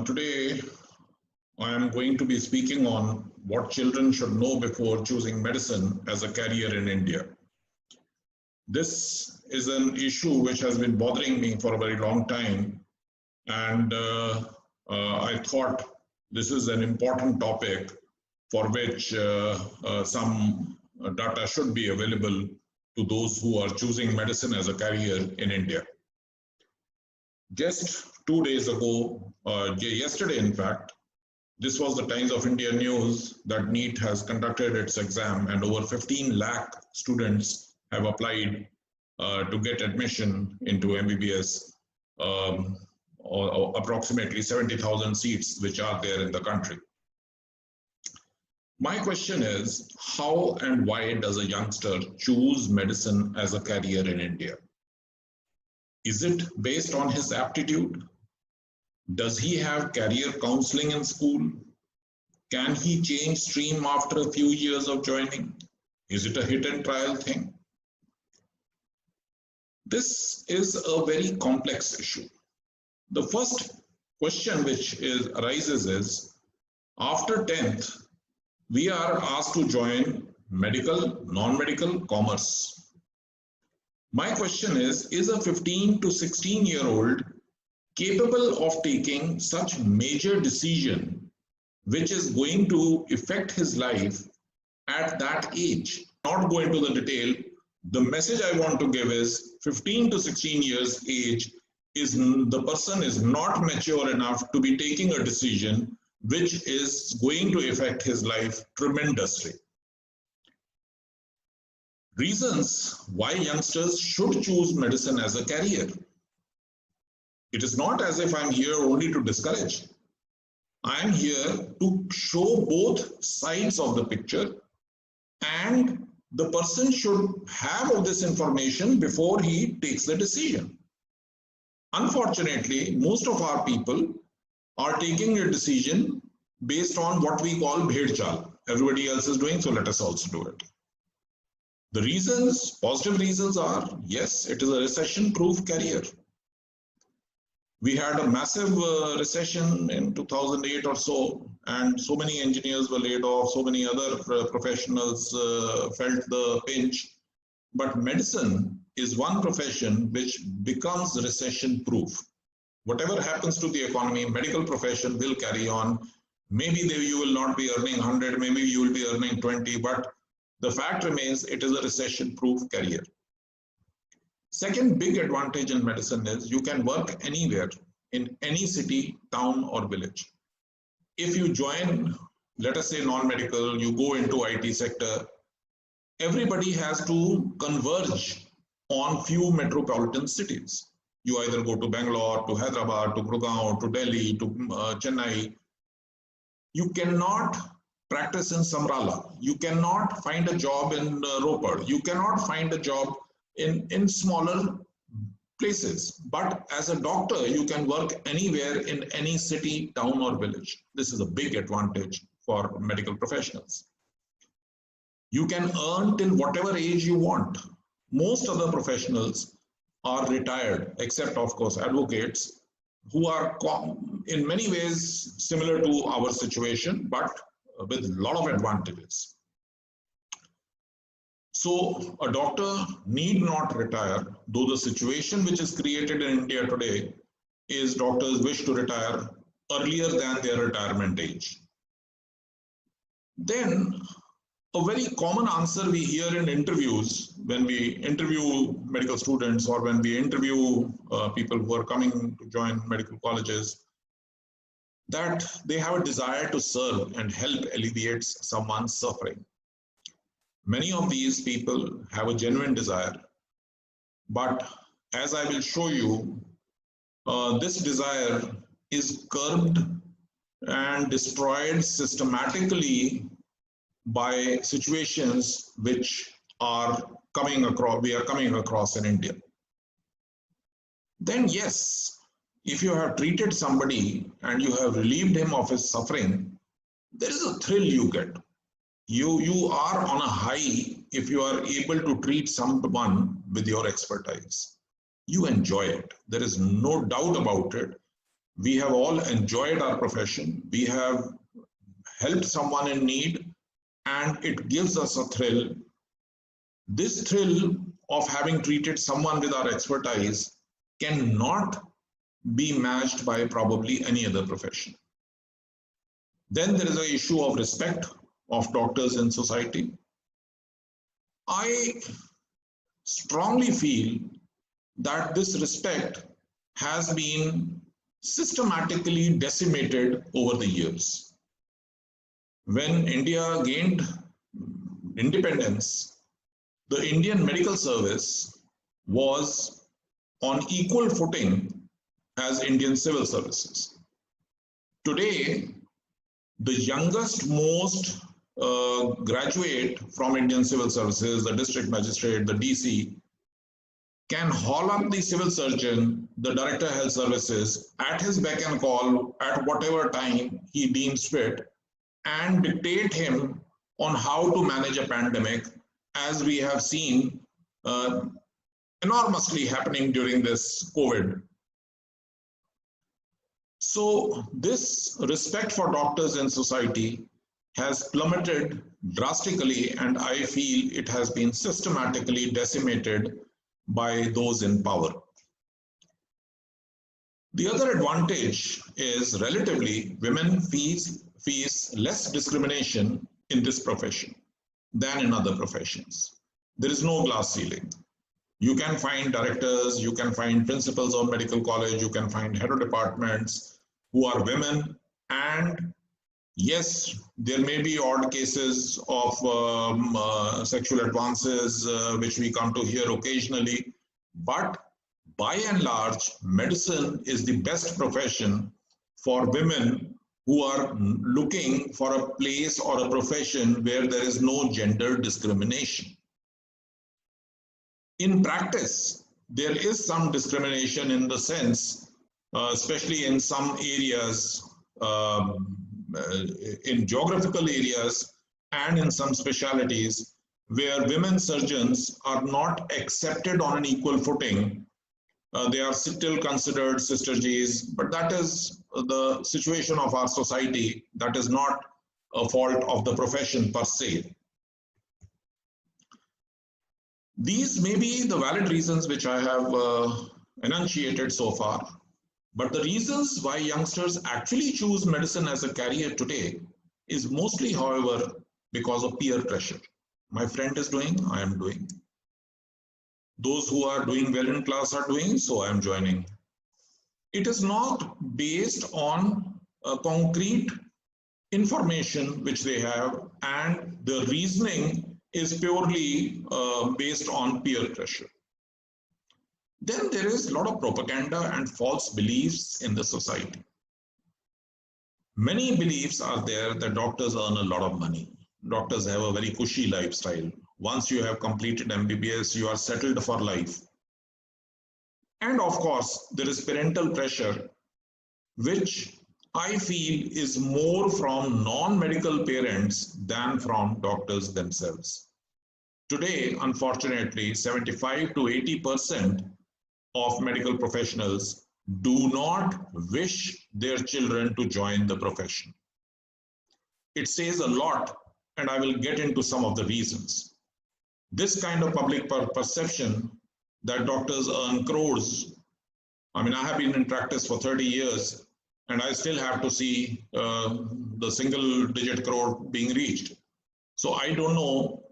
Today, I am going to be speaking on what children should know before choosing medicine as a career in India. This is an issue which has been bothering me for a very long time, and I thought this is an important topic for which some data should be available to those who are choosing medicine as a career in India. Just 2 days ago, yesterday in fact, this was the Times of India news that NEET has conducted its exam and over 15 lakh students have applied to get admission into MBBS, or approximately 70,000 seats which are there in the country. My question is, how and why does a youngster choose medicine as a career in India? Is it based on his aptitude? Does he have career counseling in school? Can he change stream after a few years of joining? Is it a hit and trial thing? This is a very complex issue. The first question which arises is, after 10th, we are asked to join medical, non-medical, commerce. My question is a 15 to 16-year-old capable of taking such major decision which is going to affect his life at that age? Not go into the detail. The message I want to give is 15 to 16 years age is the person is not mature enough to be taking a decision which is going to affect his life tremendously. Reasons why youngsters should choose medicine as a career. It is not as if I'm here only to discourage. I'm here to show both sides of the picture, and the person should have all this information before he takes the decision. Unfortunately, most of our people are taking a decision based on what we call bhed chal. Everybody else is doing, so let us also do it. The reasons, positive reasons are, yes, it is a recession-proof career. We had a massive recession in 2008 or so, and so many engineers were laid off, so many other professionals felt the pinch. But medicine is one profession which becomes recession-proof. Whatever happens to the economy, medical profession will carry on. Maybe you will not be earning 100, maybe you will be earning 20, but the fact remains it is a recession-proof career. Second big advantage in medicine is you can work anywhere, in any city, town or village. If you join, let us say non-medical, you go into IT sector, everybody has to converge on few metropolitan cities. You either go to Bangalore, to Hyderabad, to Gurgaon, to Delhi, to Chennai. You cannot practice in Samrala. You cannot find a job in Ropar. You cannot find a job in smaller places. But as a doctor, you can work anywhere in any city, town or village. This is a big advantage for medical professionals. You can earn till whatever age you want. Most other professionals are retired, except of course advocates, who are in many ways similar to our situation, but with a lot of advantages. So a doctor need not retire, though the situation which is created in India today is doctors wish to retire earlier than their retirement age. Then a very common answer we hear in interviews when we interview medical students or when we interview people who are coming to join medical colleges, that they have a desire to serve and help alleviate someone's suffering. Many of these people have a genuine desire, but as I will show you, this desire is curbed and destroyed systematically by situations which are coming across in India. Then yes, if you have treated somebody and you have relieved him of his suffering, there is a thrill you get. You are on a high if you are able to treat someone with your expertise. You enjoy it. There is no doubt about it. We have all enjoyed our profession. We have helped someone in need, and it gives us a thrill. This thrill of having treated someone with our expertise cannot be matched by probably any other profession. Then there is an issue of respect of doctors in society. I strongly feel that this respect has been systematically decimated over the years. When India gained independence, the Indian medical service was on equal footing as Indian civil services. Today, the youngest most graduate from Indian civil services, the district magistrate, the DC, can haul up the civil surgeon, the director of health services, at his beck and call at whatever time he deems fit, and dictate him on how to manage a pandemic, as we have seen enormously happening during this COVID. So this respect for doctors in society has plummeted drastically, and I feel it has been systematically decimated by those in power. The other advantage is relatively women face less discrimination in this profession than in other professions. There is no glass ceiling. You can find directors, you can find principals of medical college, you can find head of departments who are women, and yes, there may be odd cases of sexual advances which we come to hear occasionally, but by and large, medicine is the best profession for women who are looking for a place or a profession where there is no gender discrimination. In practice, there is some discrimination in the sense, especially in some areas, in geographical areas and in some specialties, where women surgeons are not accepted on an equal footing. They are still considered Sister Gs, but that is the situation of our society. That is not a fault of the profession per se. These may be the valid reasons which I have enunciated so far, but the reasons why youngsters actually choose medicine as a career today is mostly, however, because of peer pressure. My friend is doing, I am doing. Those who are doing well in class are doing, so I am joining. It is not based on concrete information which they have, and the reasoning is purely based on peer pressure. Then there is a lot of propaganda and false beliefs in the society. Many beliefs are there that doctors earn a lot of money. Doctors have a very cushy lifestyle. Once you have completed MBBS, you are settled for life. And of course, there is parental pressure, which I feel is more from non-medical parents than from doctors themselves. Today, unfortunately, 75 to 80% of medical professionals do not wish their children to join the profession. It says a lot, and I will get into some of the reasons. This kind of public perception that doctors earn crores. I mean, I have been in practice for 30 years, and I still have to see the single-digit crore being reached. So I don't know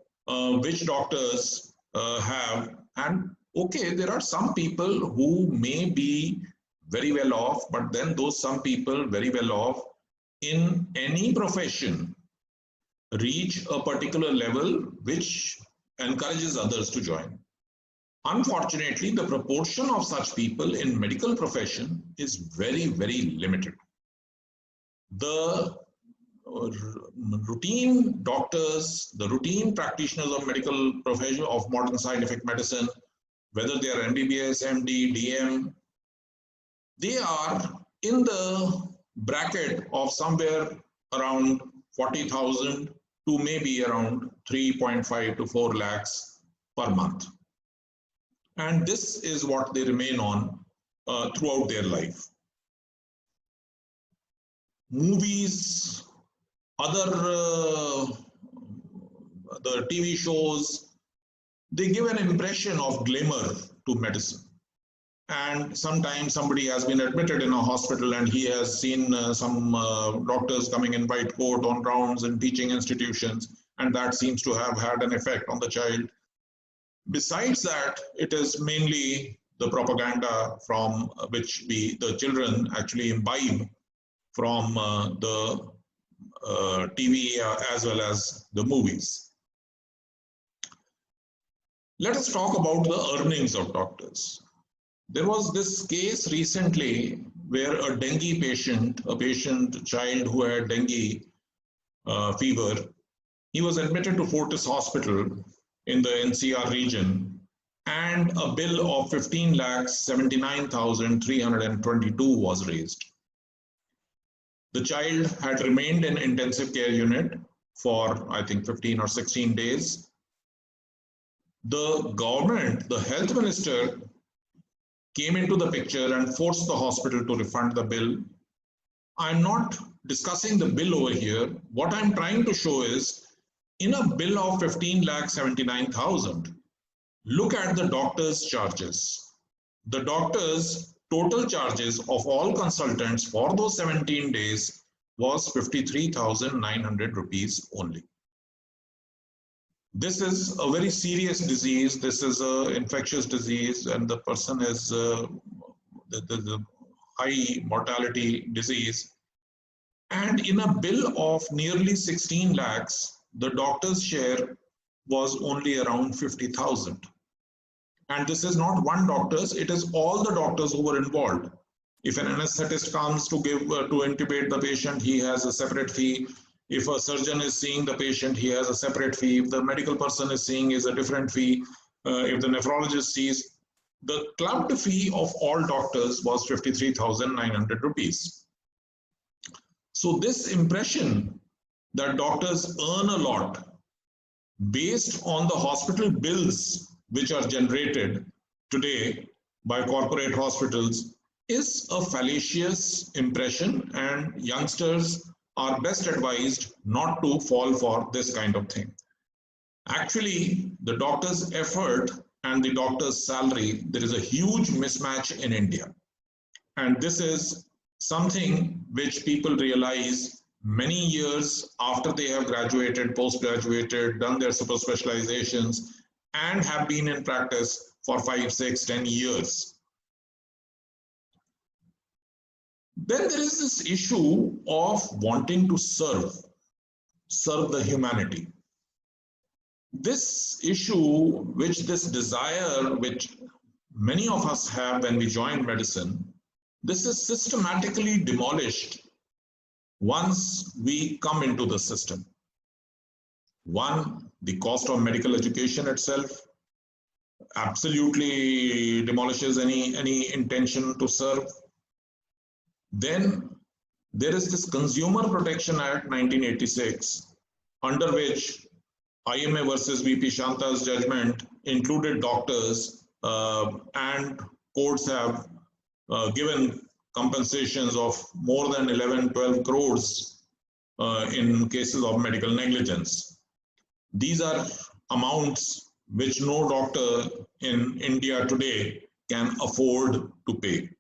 which doctors have, and okay, there are some people who may be very well off, but then those some people very well off in any profession reach a particular level which encourages others to join. Unfortunately, the proportion of such people in medical profession is very, very limited. The routine doctors, the routine practitioners of medical profession of modern scientific medicine, whether they are MBBS, MD, DM, they are in the bracket of somewhere around 40,000 to maybe around 3.5 to 4 lakhs per month. And this is what they remain on throughout their life. movies, other the TV shows, they give an impression of glamour to medicine. And sometimes somebody has been admitted in a hospital and he has seen some doctors coming in white coat on rounds in teaching institutions, and that seems to have had an effect on the child. Besides that, it is mainly the propaganda from which the children actually imbibe from the TV as well as the movies. Let us talk about the earnings of doctors. There was this case recently where a dengue patient, child who had dengue fever, he was admitted to Fortis Hospital in the NCR region, and a bill of 15,79,322 was raised. The child had remained in intensive care unit for, I think, 15 or 16 days. The government, the health minister, came into the picture and forced the hospital to refund the bill. I'm not discussing the bill over here. What I'm trying to show is, in a bill of 15,79,000, look at the doctor's charges. The doctor's total charges of all consultants for those 17 days was 53,900 rupees only. This is a very serious disease. This is an infectious disease, and the person is the high mortality disease. And in a bill of nearly 16 lakhs, the doctor's share was only around 50,000. And this is not one doctor's, it is all the doctors who were involved. If an anesthetist comes to intubate the patient, he has a separate fee. If a surgeon is seeing the patient, he has a separate fee. If the medical person is seeing, is a different fee. If the nephrologist sees, the clubbed fee of all doctors was 53,900 rupees. So this impression that doctors earn a lot based on the hospital bills which are generated today by corporate hospitals is a fallacious impression, and youngsters are best advised not to fall for this kind of thing. Actually, the doctor's effort and the doctor's salary, there is a huge mismatch in India. And this is something which people realize many years after they have graduated, post-graduated, done their super specializations, and have been in practice for 5, 6, 10 years. Then there is this issue of wanting to serve the humanity. This issue, this desire which many of us have when we join medicine, this is systematically demolished once we come into the system. One, the cost of medical education itself absolutely demolishes any intention to serve. Then there is this Consumer Protection Act 1986, under which IMA versus VP Shanta's judgment included doctors, and courts have given compensations of more than 11-12 crores in cases of medical negligence. These are amounts which no doctor in India today can afford to pay.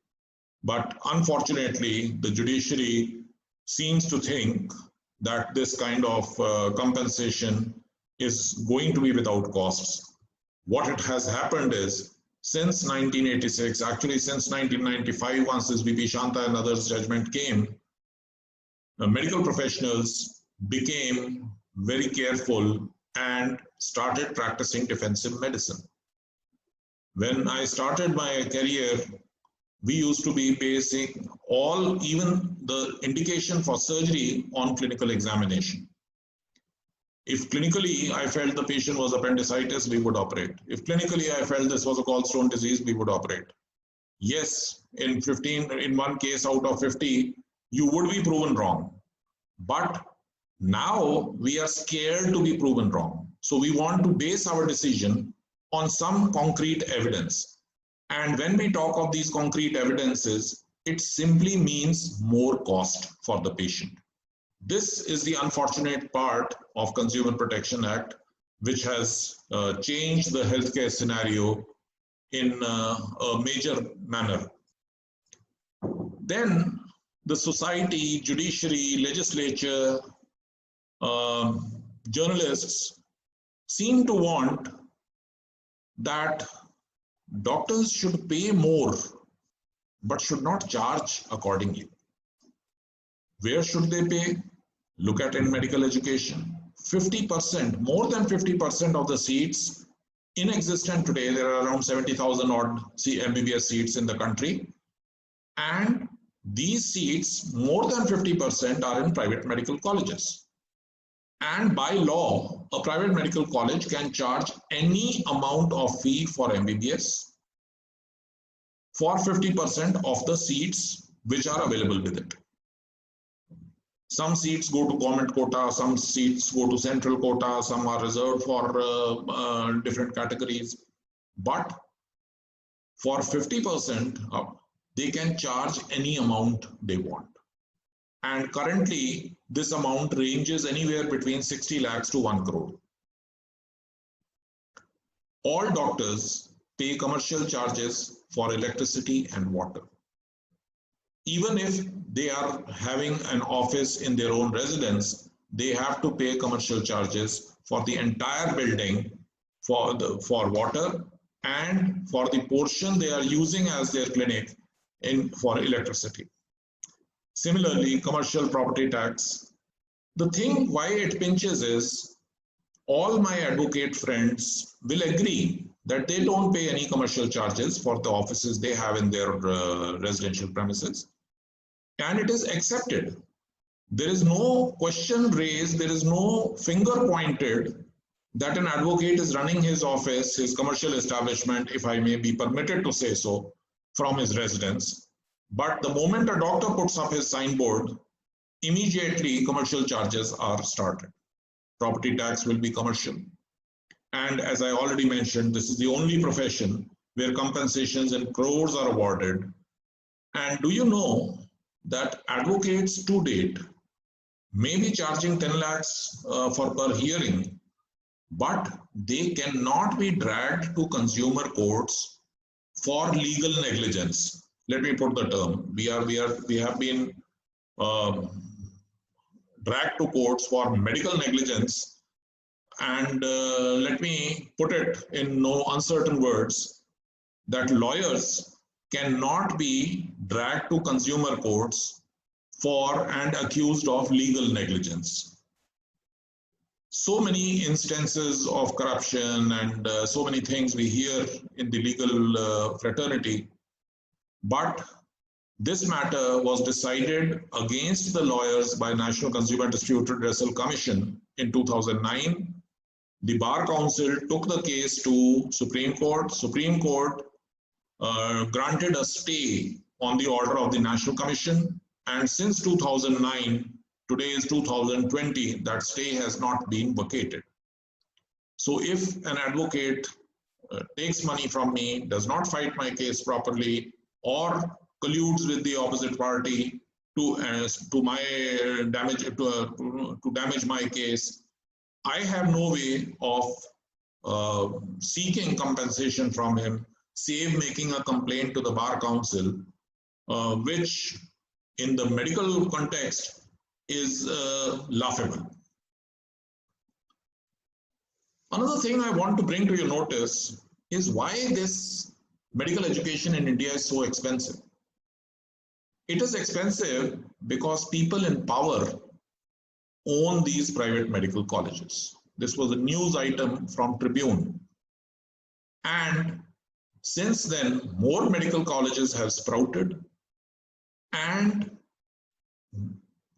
But unfortunately, the judiciary seems to think that this kind of compensation is going to be without costs. What it has happened is, since 1986, actually since 1995, once this VP Shanta and others' judgment came, medical professionals became very careful and started practicing defensive medicine. When I started my career, we used to be basing even the indication for surgery on clinical examination. If clinically I felt the patient was appendicitis, we would operate. If clinically I felt this was a gallstone disease, we would operate. Yes, in one case out of 50, you would be proven wrong. But now we are scared to be proven wrong. So we want to base our decision on some concrete evidence. And when we talk of these concrete evidences, it simply means more cost for the patient. This is the unfortunate part of Consumer Protection Act, which has changed the healthcare scenario in a major manner. Then the society, judiciary, legislature, journalists seem to want that doctors should pay more, but should not charge accordingly. Where should they pay? Look at in medical education. 50%, more than 50% of the seats in existence today, there are around 70,000 odd MBBS seats in the country. And these seats, more than 50% are in private medical colleges. And by law, a private medical college can charge any amount of fee for MBBS for 50% of the seats which are available with it. Some seats go to government quota, some seats go to central quota, some are reserved for different categories. But for 50%, they can charge any amount they want. And currently, this amount ranges anywhere between 60 lakhs to 1 crore. All doctors pay commercial charges for electricity and water. Even if they are having an office in their own residence, they have to pay commercial charges for the entire building for water and for the portion they are using as their clinic for electricity. Similarly, commercial property tax. The thing why it pinches is all my advocate friends will agree that they don't pay any commercial charges for the offices they have in their residential premises. And it is accepted. There is no question raised, there is no finger pointed that an advocate is running his office, his commercial establishment, if I may be permitted to say so, from his residence. But the moment a doctor puts up his signboard, immediately commercial charges are started. Property tax will be commercial. And as I already mentioned, this is the only profession where compensations in crores are awarded. And do you know that advocates to date may be charging 10 lakhs for per hearing, but they cannot be dragged to consumer courts for legal negligence. Let me put the term. We have been dragged to courts for medical negligence, and let me put it in no uncertain words that lawyers cannot be dragged to consumer courts for and accused of legal negligence. So many instances of corruption and so many things we hear in the legal fraternity, but this matter was decided against the lawyers by National Consumer Dispute Redressal Commission in 2009. The Bar Council took the case to Supreme Court. Supreme Court granted a stay on the order of the National Commission, and since 2009, today is 2020, that stay has not been vacated. So if an advocate takes money from me, does not fight my case properly, or colludes with the opposite party to damage my case, I have no way of seeking compensation from him, save making a complaint to the Bar Council, which in the medical context is laughable. Another thing I want to bring to your notice is why this medical education in India is so expensive. It is expensive because people in power own these private medical colleges. This was a news item from Tribune. And since then, more medical colleges have sprouted, and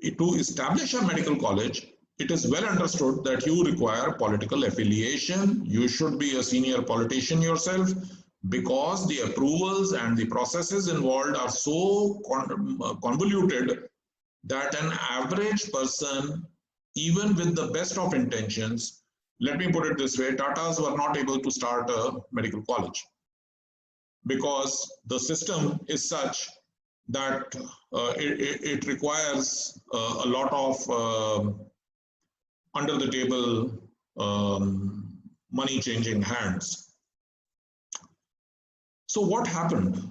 to establish a medical college, it is well understood that you require political affiliation. You should be a senior politician yourself, because the approvals and the processes involved are so convoluted that an average person, even with the best of intentions, let me put it this way, Tatas were not able to start a medical college because the system is such that it requires a lot of under the table money changing hands. So what happened?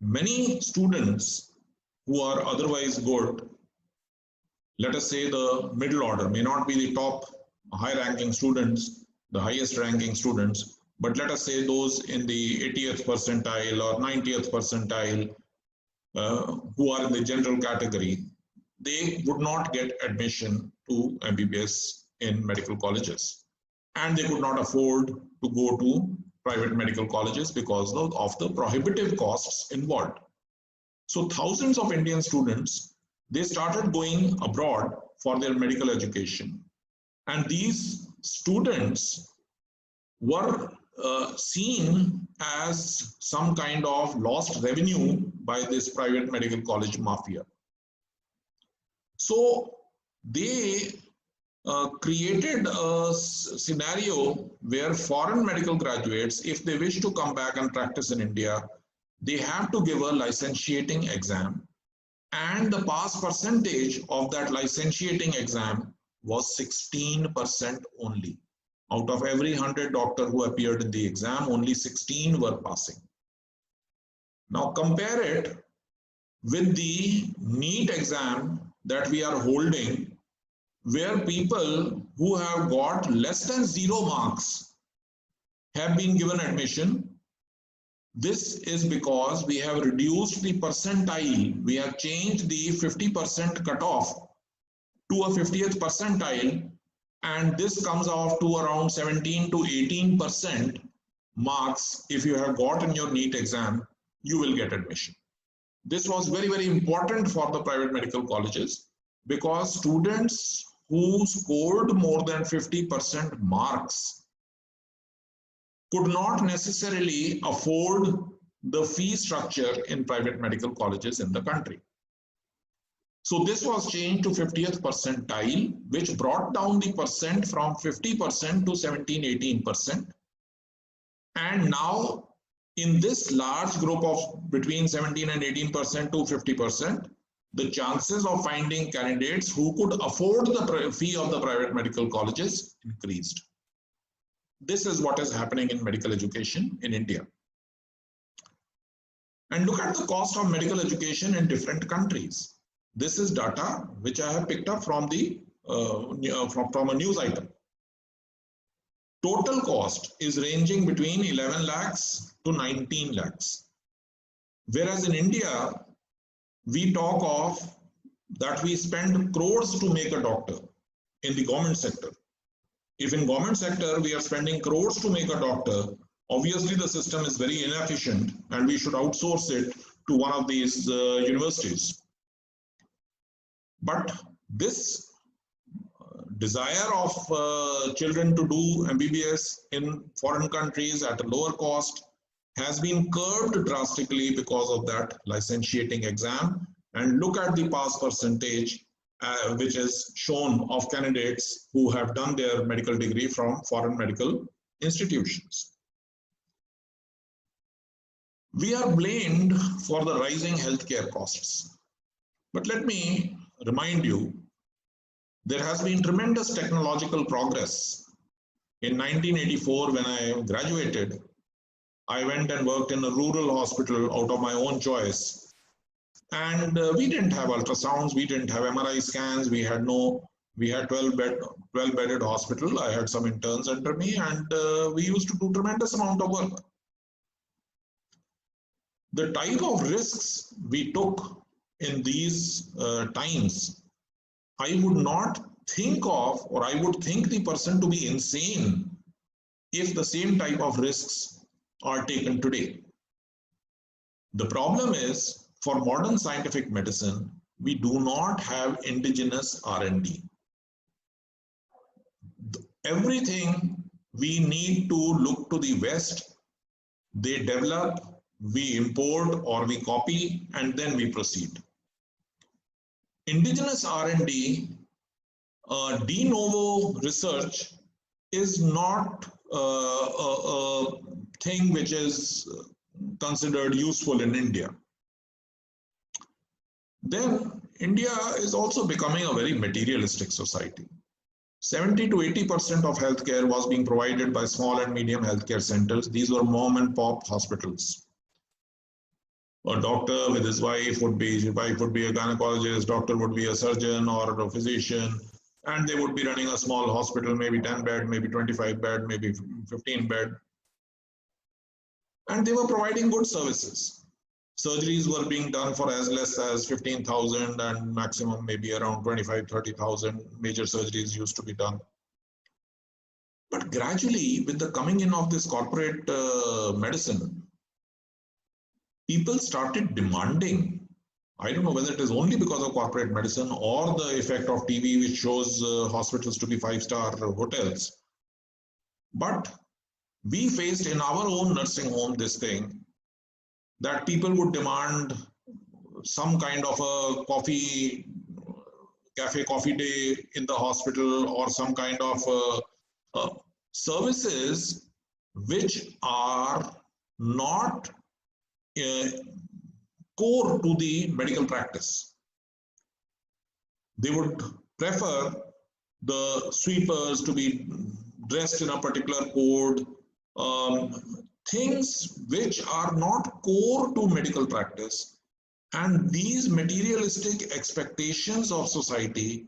Many students who are otherwise good, let us say the middle order, may not be the top high ranking students, the highest ranking students, but let us say those in the 80th percentile or 90th percentile who are in the general category, they would not get admission to MBBS in medical colleges, and they could not afford to go to private medical colleges because of the prohibitive costs involved. So thousands of Indian students, they started going abroad for their medical education, and these students were seen as some kind of lost revenue by this private medical college mafia. So they created a scenario where foreign medical graduates, if they wish to come back and practice in India, they have to give a licentiating exam, and the pass percentage of that licentiating exam was 16% only. Out of every 100 doctors who appeared in the exam, only 16 were passing. Now compare it with the NEET exam that we are holding, where people who have got less than 0 marks have been given admission. This is because we have reduced the percentile. We have changed the 50% cutoff to a 50th percentile, and this comes out to around 17 to 18% marks. If you have got in your NEET exam, you will get admission. This was very, very important for the private medical colleges, because students who scored more than 50% marks could not necessarily afford the fee structure in private medical colleges in the country. So this was changed to 50th percentile, which brought down the percent from 50% to 17-18%. And now in this large group of between 17 and 18% to 50%, the chances of finding candidates who could afford the fee of the private medical colleges increased. This is what is happening in medical education in India. And look at the cost of medical education in different countries. This is data which I have picked up from the from a news item. Total cost is ranging between 11 lakhs to 19 lakhs. Whereas in India, we talk of that we spend crores to make a doctor in the government sector. If in government sector we are spending crores to make a doctor, obviously the system is very inefficient and we should outsource it to one of these universities. But this desire of children to do MBBS in foreign countries at a lower cost has been curbed drastically because of that licentiating exam. And look at the pass percentage which is shown of candidates who have done their medical degree from foreign medical institutions. We are blamed for the rising healthcare costs. But let me remind you, there has been tremendous technological progress. In 1984, when I graduated, I went and worked in a rural hospital out of my own choice. And we didn't have ultrasounds, we didn't have MRI scans, we had 12-bedded hospital. I had some interns under me, and we used to do tremendous amount of work. The type of risks we took in these times, I would not think of, or I would think the person to be insane if the same type of risks are taken today. The problem is, for modern scientific medicine, we do not have indigenous R&D. Everything we need to look to the West. They develop, we import or we copy, and then we proceed. Indigenous R&D, de novo research is not a thing which is considered useful in India. Then India is also becoming a very materialistic society. 70 to 80% of healthcare was being provided by small and medium healthcare centers. These were mom and pop hospitals. A doctor with his wife would be a gynecologist, doctor would be a surgeon or a physician, and they would be running a small hospital, maybe 10 bed, maybe 25 bed, maybe 15 bed. And they were providing good services. Surgeries were being done for as less as 15,000 and maximum maybe around 25, 30,000 major surgeries used to be done. But gradually, with the coming in of this corporate medicine, people started demanding, I don't know whether it is only because of corporate medicine or the effect of TV, which shows hospitals to be 5-star hotels. But we faced in our own nursing home this thing, that people would demand some kind of a cafe coffee day in the hospital, or some kind of services which are not core to the medical practice. They would prefer the sweepers to be dressed in a particular code, things which are not core to medical practice. And these materialistic expectations of society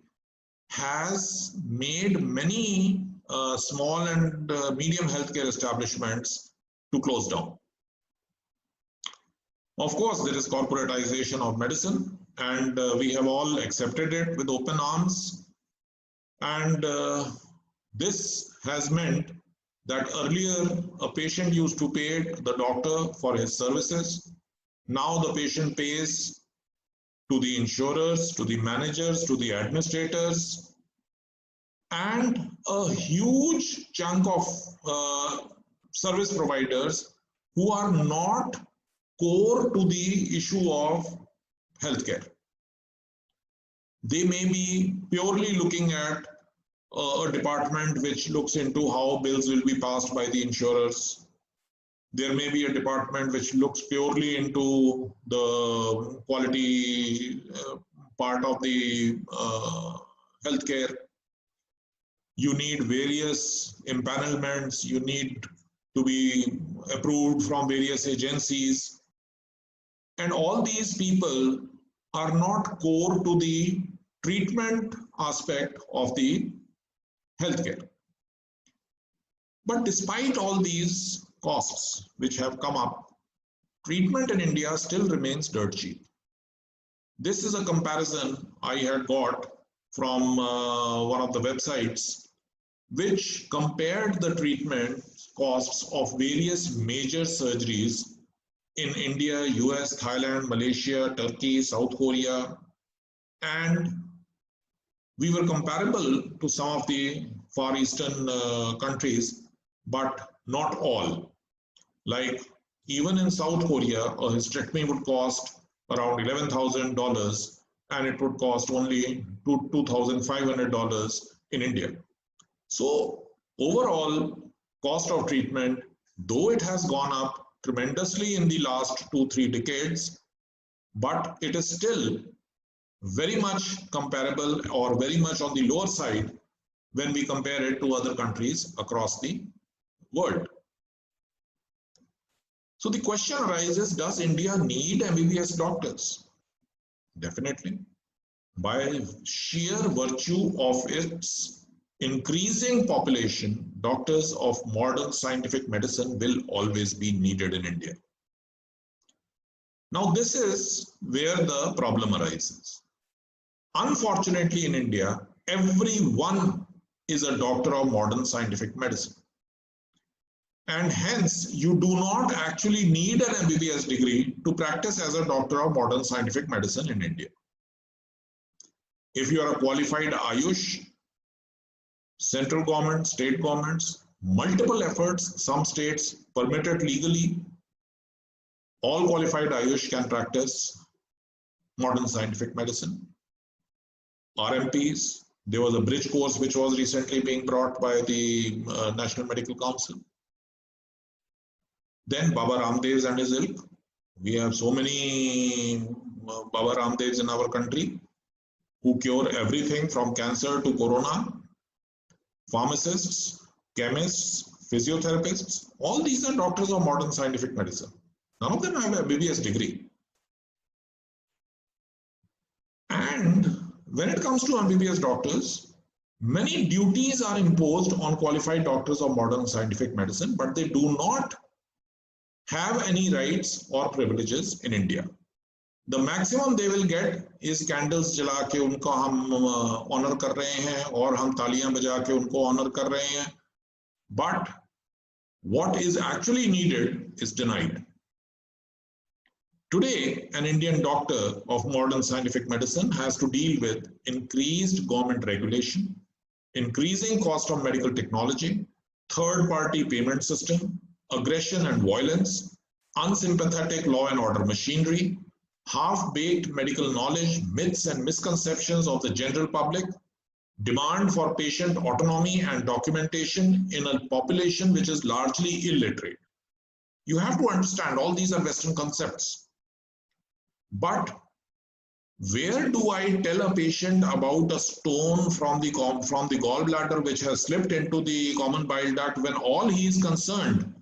has made many small and medium healthcare establishments to close down. Of course, there is corporatization of medicine, and we have all accepted it with open arms. And this has meant that earlier a patient used to pay the doctor for his services. Now the patient pays to the insurers, to the managers, to the administrators, and a huge chunk of service providers who are not core to the issue of healthcare. They may be purely looking at a department which looks into how bills will be passed by the insurers. There may be a department which looks purely into the quality part of the healthcare. You need various empanelments, you need to be approved from various agencies. And all these people are not core to the treatment aspect of the healthcare. But despite all these costs which have come up, treatment in India still remains dirt cheap. This is a comparison I had got from one of the websites, which compared the treatment costs of various major surgeries in India, US, Thailand, Malaysia, Turkey, South Korea, and we were comparable to some of the Far Eastern countries, but not all. Like even in South Korea, a hysterectomy would cost around $11,000 and it would cost only $2,500 in India. So overall cost of treatment, though it has gone up tremendously in the last 2-3 decades, but it is still very much comparable or very much on the lower side when we compare it to other countries across the world. So the question arises, does India need MBBS doctors? Definitely. By sheer virtue of its increasing population, doctors of modern scientific medicine will always be needed in India. Now, this is where the problem arises. Unfortunately, in India, everyone is a doctor of modern scientific medicine. And hence, you do not actually need an MBBS degree to practice as a doctor of modern scientific medicine in India. If you are a qualified Ayush, central government, state governments, multiple efforts, some states permit it legally, all qualified Ayush can practice modern scientific medicine. RMPs, there was a bridge course which was recently being brought by the National Medical Council. Then Baba Ramdev and his ilk. We have so many Baba Ramdevs in our country, who cure everything from cancer to corona, pharmacists, chemists, physiotherapists, all these are doctors of modern scientific medicine. None of them have a MBBS degree. And when it comes to MBBS doctors, many duties are imposed on qualified doctors of modern scientific medicine, but they do not have any rights or privileges in India. The maximum they will get is candles जला के उनको हम honor कर रहे हैं और हम तालियां बजा के उनको honor कर रहे हैं. But what is actually needed is denied. Today, an Indian doctor of modern scientific medicine has to deal with increased government regulation, increasing cost of medical technology, third-party payment system, aggression and violence, unsympathetic law and order machinery, half-baked medical knowledge, myths and misconceptions of the general public, demand for patient autonomy and documentation in a population which is largely illiterate. You have to understand all these are Western concepts. But where do I tell a patient about a stone from the gallbladder which has slipped into the common bile duct when all he is concerned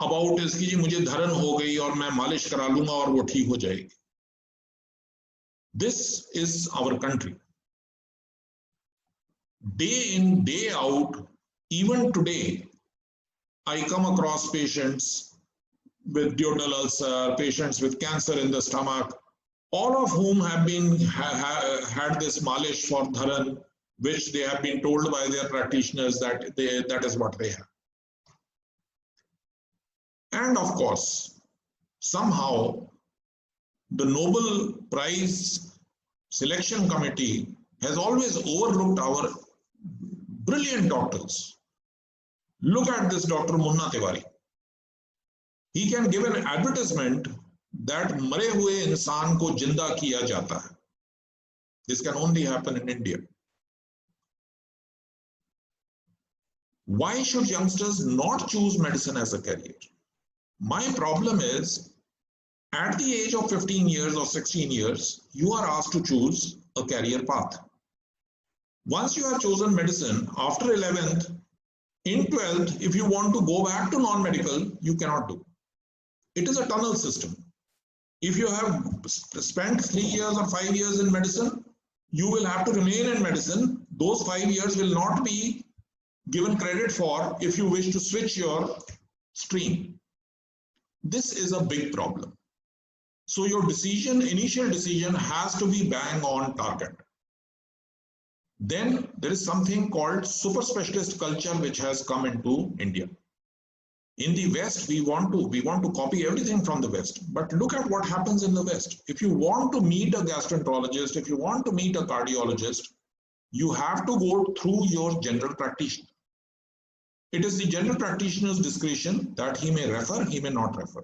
about is कि जी मुझे धरन हो गई और मैं मालिश करा लूंगा और वो ठीक हो जाएगी? This is our country. Day in, day out, even today, I come across patients with duodenal ulcer, patients with cancer in the stomach, all of whom have been had this malish for dharan, which they have been told by their practitioners that that is what they have. And of course, somehow the Nobel Prize Selection Committee has always overlooked our brilliant doctors. Look at this Dr. Munna Tiwari. He can give an advertisement that मरे हुए इंसान को जिंदा किया जाता है. This can only happen in India. Why should youngsters not choose medicine as a career? My problem is, at the age of 15 years or 16 years, you are asked to choose a career path. Once you have chosen medicine, after 11th, in 12th, if you want to go back to non-medical, you cannot do. It is a tunnel system. If you have spent 3 years or 5 years in medicine, you will have to remain in medicine. Those 5 years will not be given credit for if you wish to switch your stream. This is a big problem. So your decision, initial decision, has to be bang on target. Then there is something called super specialist culture which has come into India. In the West, we want to copy everything from the West. But look at what happens in the West. If you want to meet a gastroenterologist, if you want to meet a cardiologist, you have to go through your general practitioner. It is the general practitioner's discretion that he may refer, he may not refer.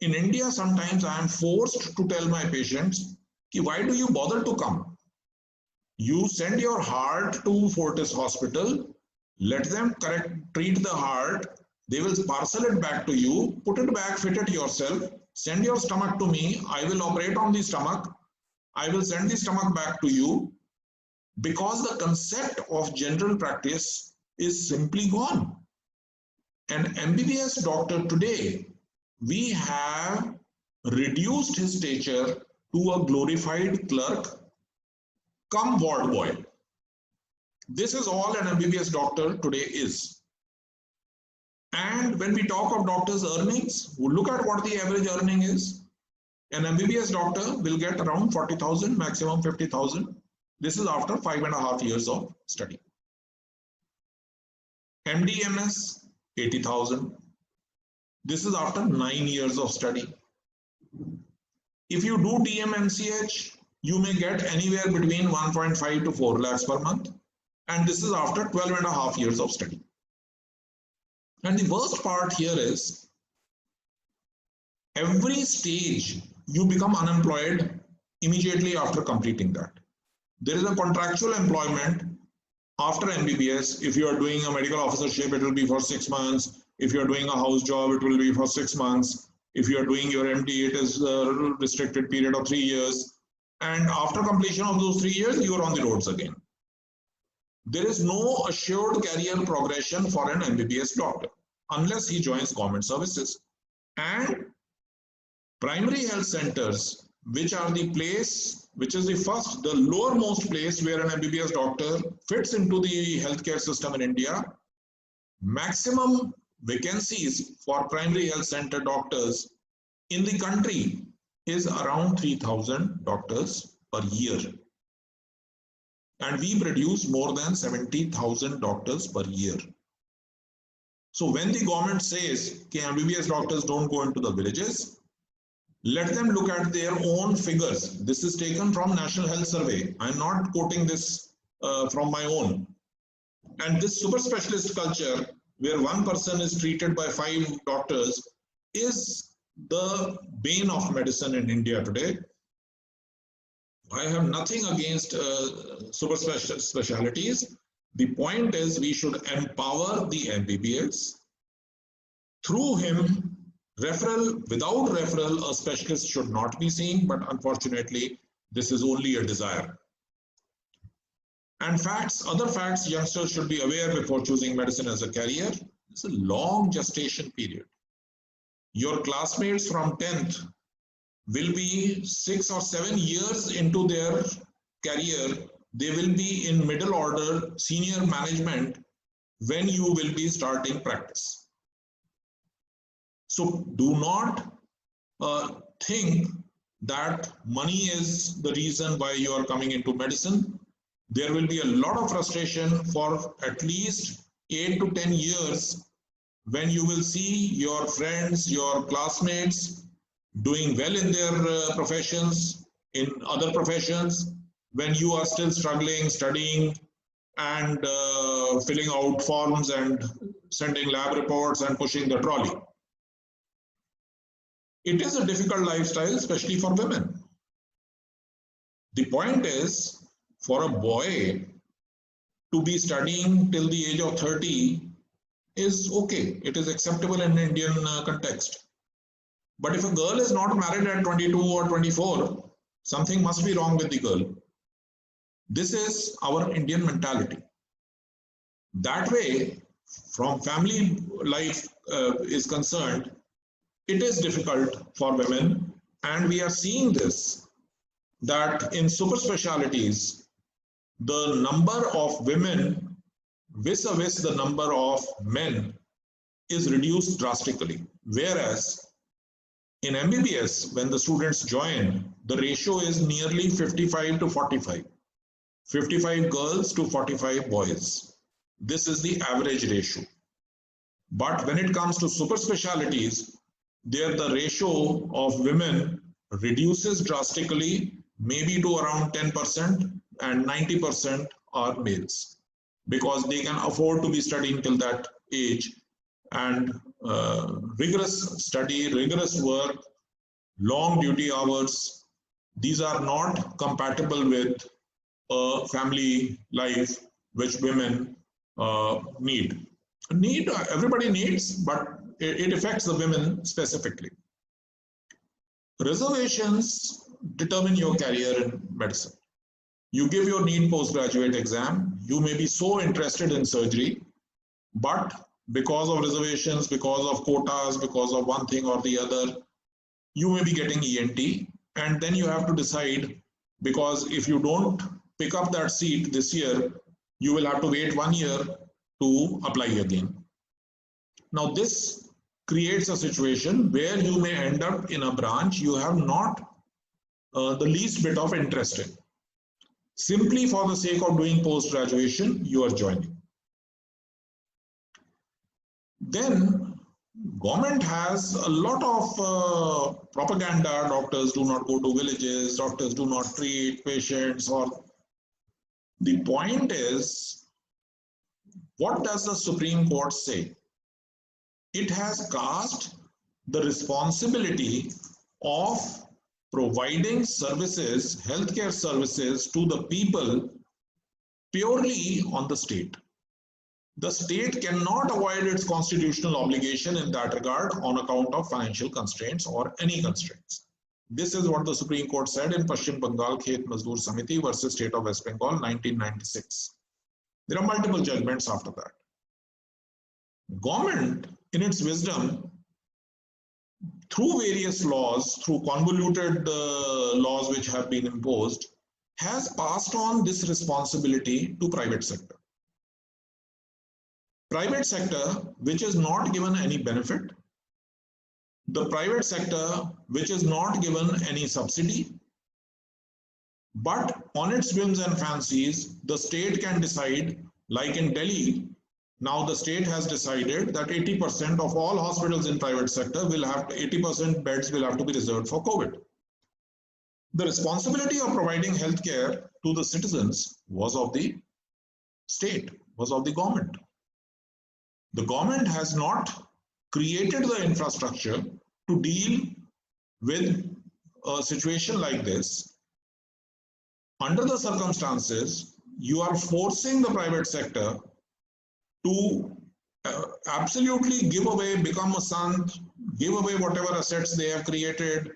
In India, sometimes I am forced to tell my patients, why do you bother to come? You send your heart to Fortis hospital, let them treat the heart, they will parcel it back to you, put it back, fit it yourself, send your stomach to me, I will operate on the stomach, I will send the stomach back to you, because the concept of general practice is simply gone. An MBBS doctor today, we have reduced his stature to a glorified clerk, come ward boy. This is all an MBBS doctor today is. And when we talk of doctors' earnings, we look at what the average earning is. An MBBS doctor will get around 40,000, maximum 50,000. This is after 5.5 years of study. MD/MS, 80,000. This is after 9 years of study. If you do DM/MCH, you may get anywhere between 1.5 to 4 lakhs per month. And this is after 12.5 years of study. And the worst part here is, every stage you become unemployed immediately after completing that. There is a contractual employment after MBBS. If you are doing a medical officership, it will be for 6 months. If you are doing a house job, it will be for 6 months. If you are doing your MD, it is a restricted period of 3 years. And after completion of those 3 years, you are on the roads again. There is no assured career progression for an MBBS doctor unless he joins government services. And primary health centers, which are the place, which is the lowermost place where an MBBS doctor fits into the healthcare system in India, maximum vacancies for primary health center doctors in the country is around 3,000 doctors per year. And we produce more than 70,000 doctors per year. So when the government says that MBBS doctors don't go into the villages, let them look at their own figures. This is taken from National Health Survey. I'm not quoting this from my own. And this super specialist culture, where one person is treated by 5 doctors, is the bane of medicine in India today. I have nothing against super specialties. The point is we should empower the MBBS. Through him, referral, without referral, a specialist should not be seen, but unfortunately, this is only a desire. And facts, other facts youngsters should be aware before choosing medicine as a career. It's a long gestation period. Your classmates from 10th will be 6 or 7 years into their career. They will be in middle order senior management when you will be starting practice. So do not think that money is the reason why you are coming into medicine. There will be a lot of frustration for at least 8 to 10 years when you will see your friends, your classmates doing well in their professions, in other professions, when you are still struggling, studying and filling out forms and sending lab reports and pushing the trolley. It is a difficult lifestyle, especially for women. The point is, for a boy to be studying till the age of 30 is okay. It is acceptable in Indian context. But if a girl is not married at 22 or 24, something must be wrong with the girl. This is our Indian mentality. That way, from family life is concerned, it is difficult for women, and we are seeing this, that in super specialties, the number of women vis-a-vis the number of men is reduced drastically. Whereas in MBBS, when the students join, the ratio is nearly 55 to 45. 55 girls to 45 boys. This is the average ratio. But when it comes to super specialties, there the ratio of women reduces drastically, maybe to around 10%, and 90% are males, because they can afford to be studying till that age, and rigorous study, rigorous work, long duty hours, these are not compatible with a family life which women need. Everybody needs, but it affects the women specifically. Reservations determine your career in medicine. You give your NEET postgraduate exam, you may be so interested in surgery, but because of reservations, because of quotas, because of one thing or the other, you may be getting ENT, and then you have to decide, because if you don't pick up that seat this year, you will have to wait 1 year to apply again. Now this creates a situation where you may end up in a branch you have not the least bit of interest in. Simply for the sake of doing post-graduation, you are joining. Then government has a lot of propaganda. Doctors do not go to villages, doctors do not treat patients. Or the point is, what does the Supreme Court say? It has cast the responsibility of providing services, healthcare services to the people purely on the state. the state cannot avoid its constitutional obligation in that regard on account of financial constraints or any constraints. This is what the Supreme Court said in Paschim Bengal Khet Mazdoor Samiti versus State of West Bengal 1996. There are multiple judgments after that. Government, in its wisdom, through various laws, through convoluted laws which have been imposed, has passed on this responsibility to private sector. Private sector which is not given any benefit, the private sector which is not given any subsidy, but on its whims and fancies, the state can decide, like in Delhi, now the state has decided that 80% of all hospitals in private sector will have 80% beds will have to be reserved for COVID. The responsibility of providing healthcare to the citizens was of the state, was of the government. The government has not created the infrastructure to deal with a situation like this. Under the circumstances, you are forcing the private sector to absolutely give away, become a sant, give away whatever assets they have created,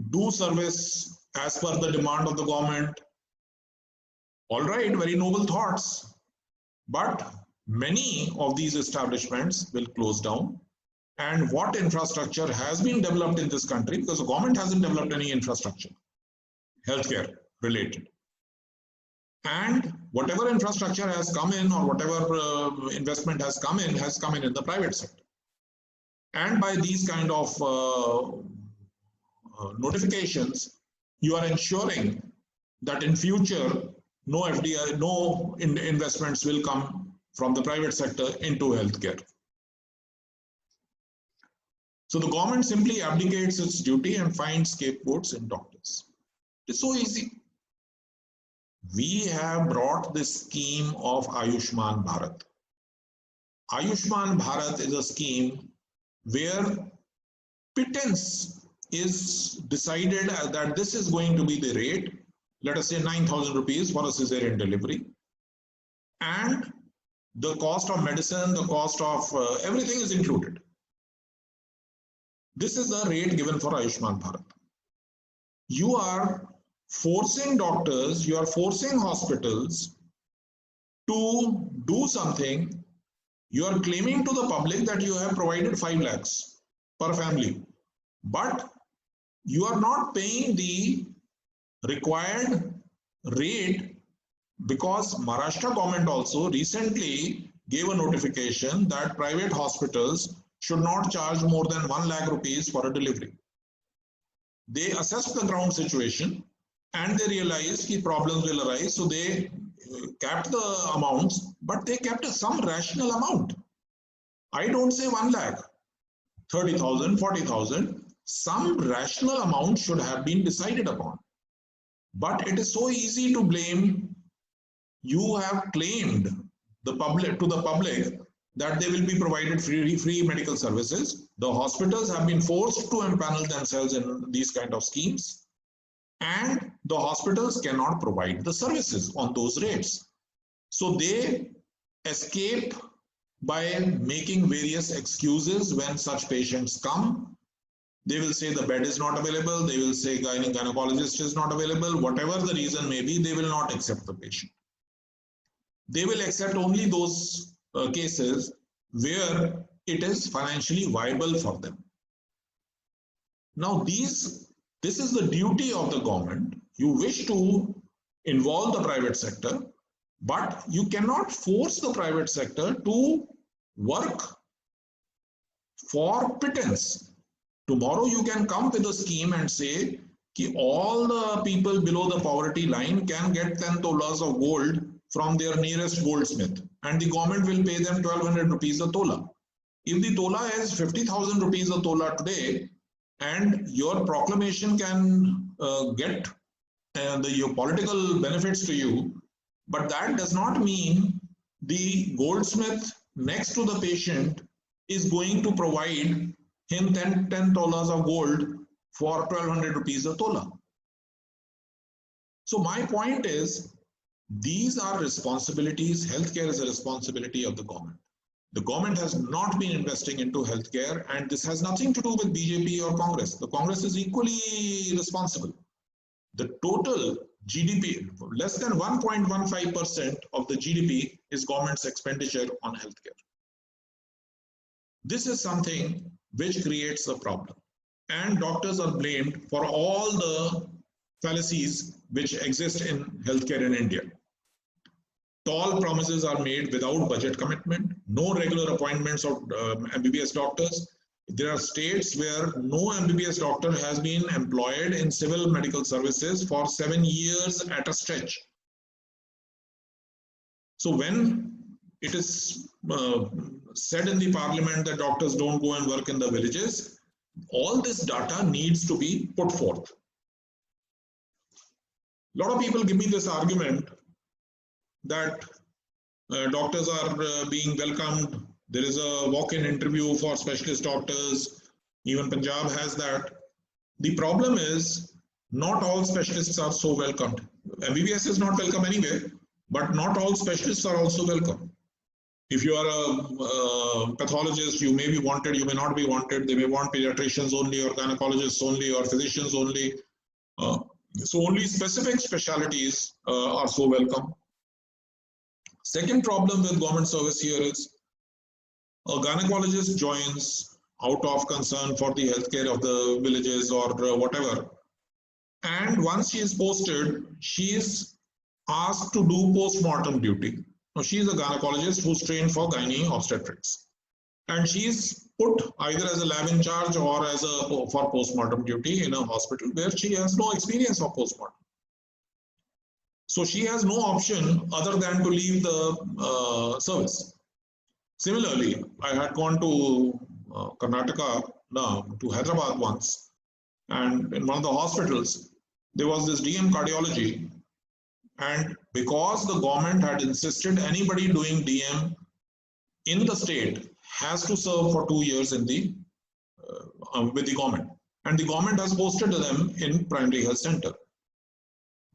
do service as per the demand of the government. All right, very noble thoughts, but many of these establishments will close down. And what infrastructure has been developed in this country, because the government hasn't developed any infrastructure, healthcare related. And whatever infrastructure has come in or whatever investment has come in the private sector. And by these kind of notifications, you are ensuring that in future, no FDI, no investments will come from the private sector into healthcare. So the government simply abdicates its duty and finds scapegoats in doctors. It's so easy. We have brought this scheme of Ayushman Bharat. Ayushman Bharat is a scheme where pittance is decided that this is going to be the rate, let us say 9,000 rupees for a cesarean delivery. And the cost of medicine, the cost of everything is included. This is the rate given for Ayushman Bharat. You are forcing doctors, you are forcing hospitals to do something. You are claiming to the public that you have provided 5 lakhs per family, but you are not paying the required rate, because Maharashtra government also recently gave a notification that private hospitals should not charge more than 1 lakh rupees for a delivery. They assessed the ground situation and they realized that problems will arise, so they capped the amounts, but they kept some rational amount. I don't say 1 lakh, 30,000, 40,000, some rational amount should have been decided upon. But it is so easy to blame. You have claimed the public to the public that they will be provided free medical services. The hospitals have been forced to empanel themselves in these kind of schemes, and the hospitals cannot provide the services on those rates. So they escape by making various excuses when such patients come. They will say the bed is not available, they will say gynecologist is not available, whatever the reason may be, they will not accept the patient. They will accept only those cases where it is financially viable for them. Now this is the duty of the government. You wish to involve the private sector, but you cannot force the private sector to work for pittance. Tomorrow you can come with a scheme and say that all the people below the poverty line can get 10 tolas of gold from their nearest goldsmith, and the government will pay them 1,200 rupees a tola. If the tola is 50,000 rupees a tola today, and your proclamation can get your political benefits to you, but that does not mean the goldsmith next to the patient is going to provide him 10 tolas of gold for 1,200 rupees a tola. So my point is These are responsibilities. Healthcare is a responsibility of the government. The government has not been investing into healthcare, and this has nothing to do with BJP or Congress. The Congress is equally responsible. The total GDP, less than 1.15% of the GDP is government's expenditure on healthcare. This is something which creates a problem. And doctors are blamed for all the fallacies which exist in healthcare in India. Tall promises are made without budget commitment, no regular appointments of MBBS doctors. There are states where no MBBS doctor has been employed in civil medical services for 7 years at a stretch. So when it is said in the parliament that doctors don't go and work in the villages, all this data needs to be put forth. A lot of people give me this argument that doctors are being welcomed. There is a walk-in interview for specialist doctors. Even Punjab has that. The problem is not all specialists are so welcomed. MBBS is not welcome anyway, but not all specialists are also welcome. If you are a pathologist, you may be wanted, you may not be wanted. They may want pediatricians only, or gynecologists only, or physicians only. So only specific specialties are so welcome. Second problem with government service here is a gynecologist joins out of concern for the healthcare of the villages or whatever. And once she is posted, she is asked to do post-mortem duty. Now, she is a gynecologist who's trained for gynae obstetrics. And she is put either as a lab in charge or as for post-mortem duty in a hospital where she has no experience of post-mortem. So she has no option other than to leave the service. Similarly, I had gone to Karnataka, to Hyderabad once, and in one of the hospitals, there was this DM cardiology, and because the government had insisted anybody doing DM in the state has to serve for 2 years in the with the government, and the government has posted them in primary health center.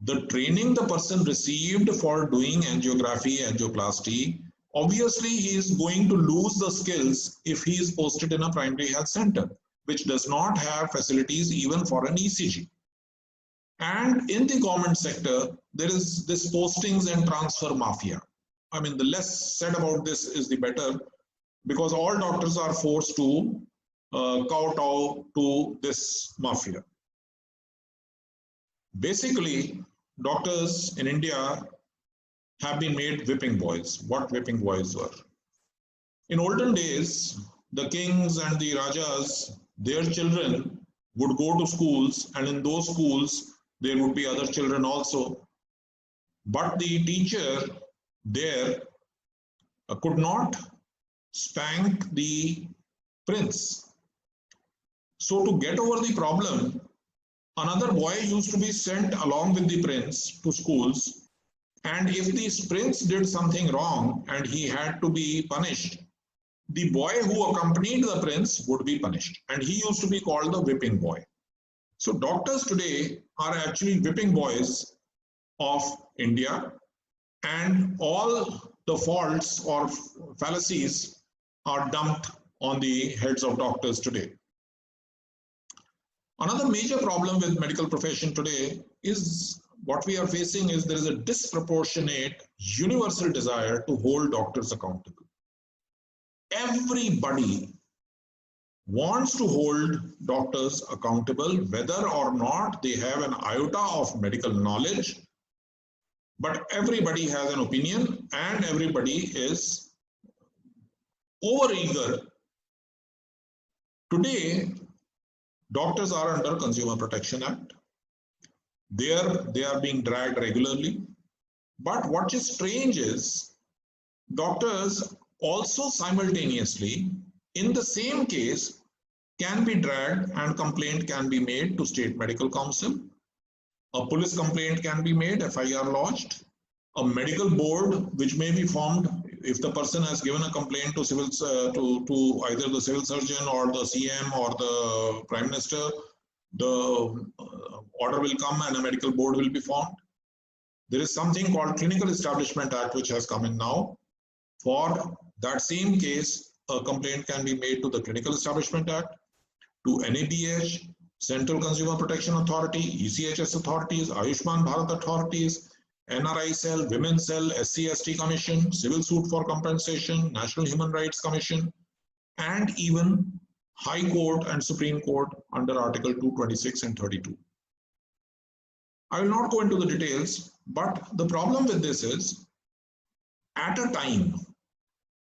The training the person received for doing angiography, angioplasty, obviously he is going to lose the skills if he is posted in a primary health center, which does not have facilities even for an ECG. And in the government sector, there is this postings and transfer mafia. I mean, the less said about this is the better, because all doctors are forced to kowtow to this mafia. Basically, doctors in India have been made whipping boys. What whipping boys were? In olden days, the kings and the rajas, their children would go to schools, and in those schools, there would be other children also. But the teacher there could not spank the prince. So to get over the problem, another boy used to be sent along with the prince to schools, and if the prince did something wrong and he had to be punished, the boy who accompanied the prince would be punished, and he used to be called the whipping boy. So doctors today are actually whipping boys of India, and all the faults or fallacies are dumped on the heads of doctors today. Another major problem with medical profession today is what we are facing is there is a disproportionate universal desire to hold doctors accountable. Everybody wants to hold doctors accountable, whether or not they have an iota of medical knowledge, but everybody has an opinion and everybody is overeager. Today, doctors are under Consumer Protection Act. They are being dragged regularly. But what is strange is doctors also simultaneously, in the same case, can be dragged and complaint can be made to State Medical Council. A police complaint can be made, FIR lodged. A medical board which may be formed if the person has given a complaint to to either the civil surgeon or the CM or the Prime Minister, the order will come and a medical board will be formed. there is something called Clinical Establishment Act which has come in now. For that same case, a complaint can be made to the Clinical Establishment Act, to NABH, Central Consumer Protection Authority, ECHS authorities, Ayushman Bharat authorities, NRI cell, Women's cell, SC/ST Commission, Civil Suit for Compensation, National Human Rights Commission, and even High Court and Supreme Court under Article 226 and 32. I will not go into the details, but the problem with this is, at a time,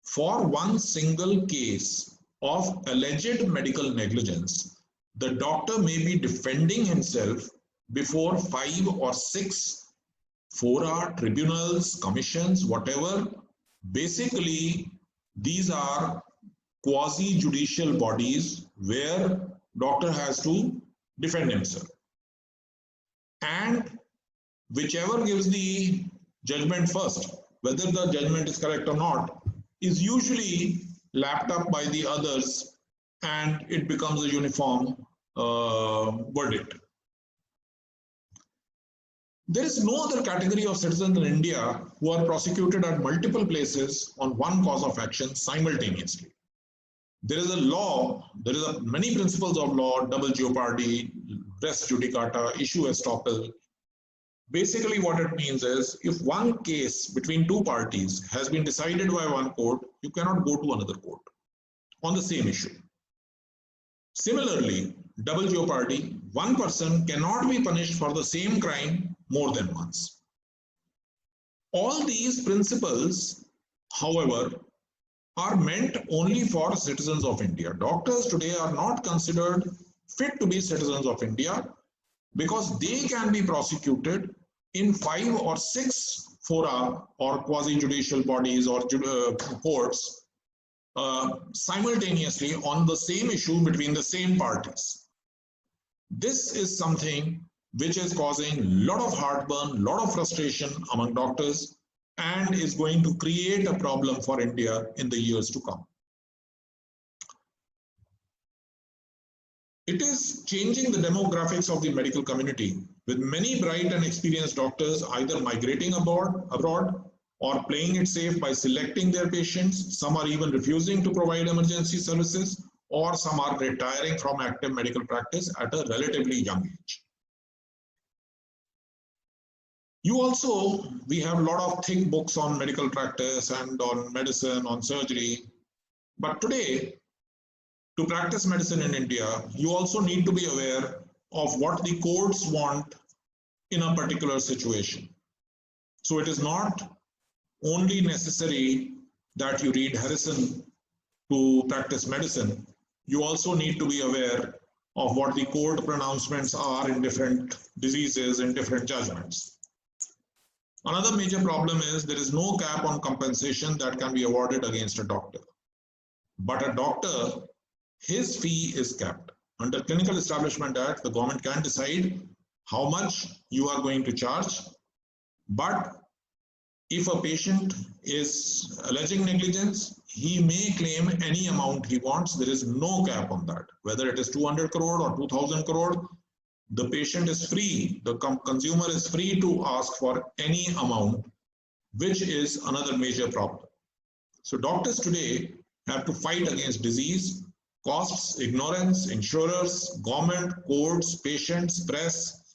for one single case of alleged medical negligence, the doctor may be defending himself before 5 or 6 fora, tribunals, commissions, whatever. Basically, these are quasi-judicial bodies where doctor has to defend himself. And whichever gives the judgment first, whether the judgment is correct or not, is usually lapped up by the others and it becomes a uniform verdict. There is no other category of citizens in India who are prosecuted at multiple places on one cause of action simultaneously. There is a law, there is many principles of law, double jeopardy, res judicata, issue estoppel. Basically what it means is, if one case between two parties has been decided by one court, you cannot go to another court on the same issue. Similarly, double jeopardy, one person cannot be punished for the same crime more than once. All these principles, however, are meant only for citizens of India. Doctors today are not considered fit to be citizens of India because they can be prosecuted in 5 or 6 fora or quasi-judicial bodies or courts simultaneously on the same issue between the same parties. This is something which is causing a lot of heartburn, a lot of frustration among doctors, and is going to create a problem for India in the years to come. It is changing the demographics of the medical community, with many bright and experienced doctors either migrating abroad or playing it safe by selecting their patients. Some are even refusing to provide emergency services, or some are retiring from active medical practice at a relatively young age. We have a lot of thick books on medical practice and on medicine, on surgery. But today, to practice medicine in India, you also need to be aware of what the courts want in a particular situation. So it is not only necessary that you read Harrison to practice medicine. You also need to be aware of what the court pronouncements are in different diseases and different judgments. Another major problem is there is no cap on compensation that can be awarded against a doctor. But a doctor, his fee is capped. Under Clinical Establishment Act, the government can decide how much you are going to charge. But if a patient is alleging negligence, he may claim any amount he wants. There is no cap on that. Whether it is 200 crore or 2000 crore, the patient is free, the consumer is free to ask for any amount, which is another major problem. So doctors today have to fight against disease, costs, ignorance, insurers, government, courts, patients, press,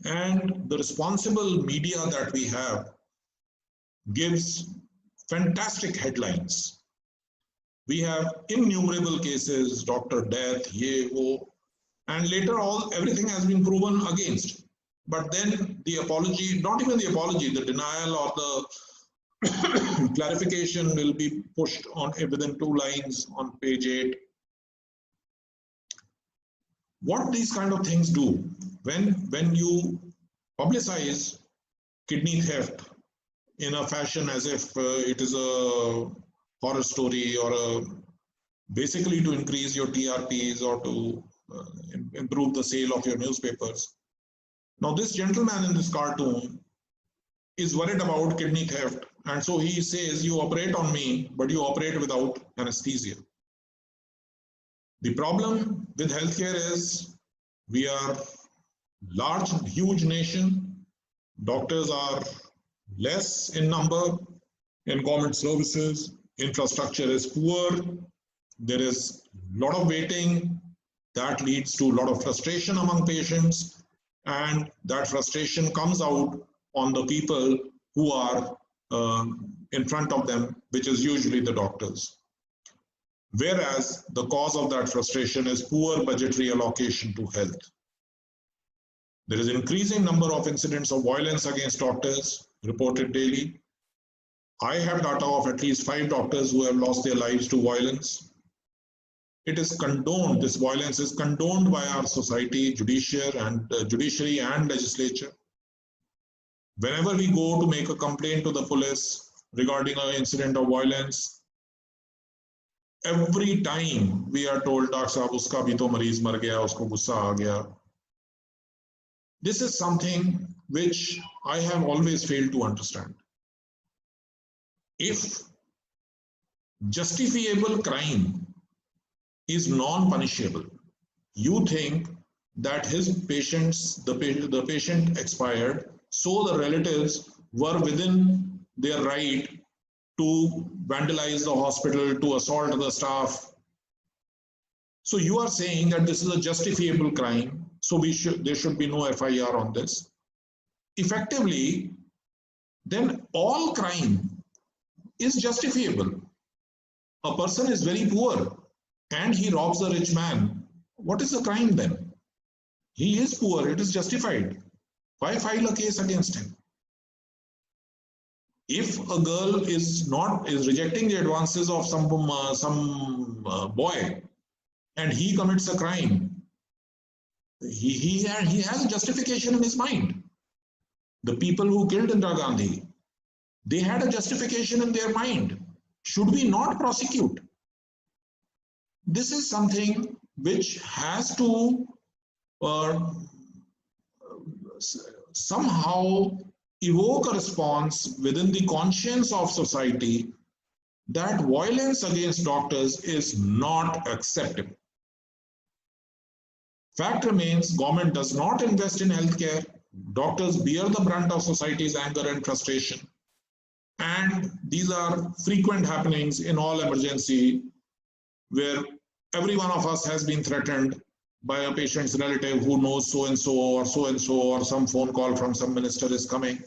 and the responsible media that we have gives fantastic headlines. We have innumerable cases, doctor death, ye, wo, and later everything has been proven against. But then the apology, not even the apology, the denial or the clarification will be pushed on within 2 lines on page 8. What these kind of things do, when you publicize kidney theft in a fashion as if it is a horror story or basically to increase your TRPs or to improve the sale of your newspapers. Now this gentleman in this cartoon is worried about kidney theft, and so he says, you operate on me, but you operate without anesthesia. The problem with healthcare is we are large, huge nation. Doctors are less in number in government services. Infrastructure is poor. There is a lot of waiting. That leads to a lot of frustration among patients. And that frustration comes out on the people who are in front of them, which is usually the doctors. Whereas the cause of that frustration is poor budgetary allocation to health. There is an increasing number of incidents of violence against doctors reported daily. I have data of at least 5 doctors who have lost their lives to violence. It is condoned, this violence is condoned by our society, judiciary and legislature. Whenever we go to make a complaint to the police regarding an incident of violence, every time we are told, Doctor Sahab, uska bhi to mareez mar gaya, usko gussa aa gaya. This is something which I have always failed to understand. If justifiable crime is non-punishable, you think that his patients, the patient expired, so the relatives were within their right to vandalize the hospital, to assault the staff. So you are saying that this is a justifiable crime, so there should be no FIR on this. Effectively, then all crime is justifiable. A person is very poor and he robs a rich man. What is the crime then? He is poor, it is justified. Why file a case against him? If a girl is rejecting the advances of some boy and he commits a crime, he has a justification in his mind. The people who killed Indira Gandhi, they had a justification in their mind. Should we not prosecute? This is something which has to somehow evoke a response within the conscience of society that violence against doctors is not acceptable. Fact remains, government does not invest in healthcare. Doctors bear the brunt of society's anger and frustration. And these are frequent happenings in all emergency where every one of us has been threatened by a patient's relative who knows so-and-so or some phone call from some minister is coming.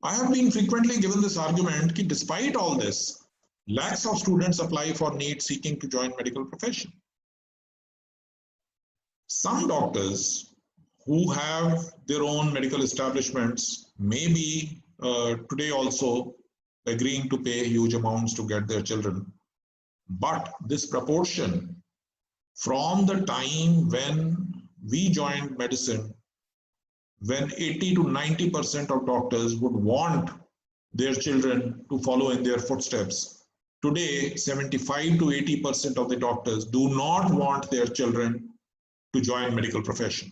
I have been frequently given this argument that despite all this, lakhs of students apply for NEET seeking to join medical profession. Some doctors who have their own medical establishments may be today also agreeing to pay huge amounts to get their children. But this proportion from the time when we joined medicine, when 80 to 90% of doctors would want their children to follow in their footsteps, today 75 to 80% of the doctors do not want their children to join medical profession.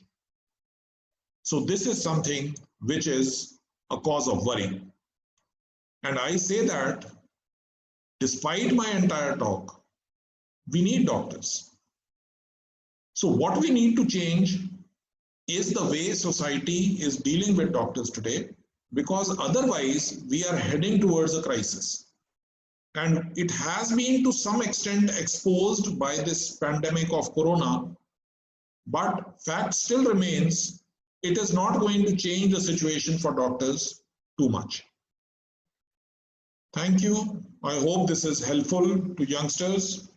So this is something which is a cause of worry. And I say that despite my entire talk, we need doctors. So what we need to change is the way society is dealing with doctors today, because otherwise we are heading towards a crisis. And it has been to some extent exposed by this pandemic of corona, but fact still remains, it is not going to change the situation for doctors too much. Thank you. I hope this is helpful to youngsters.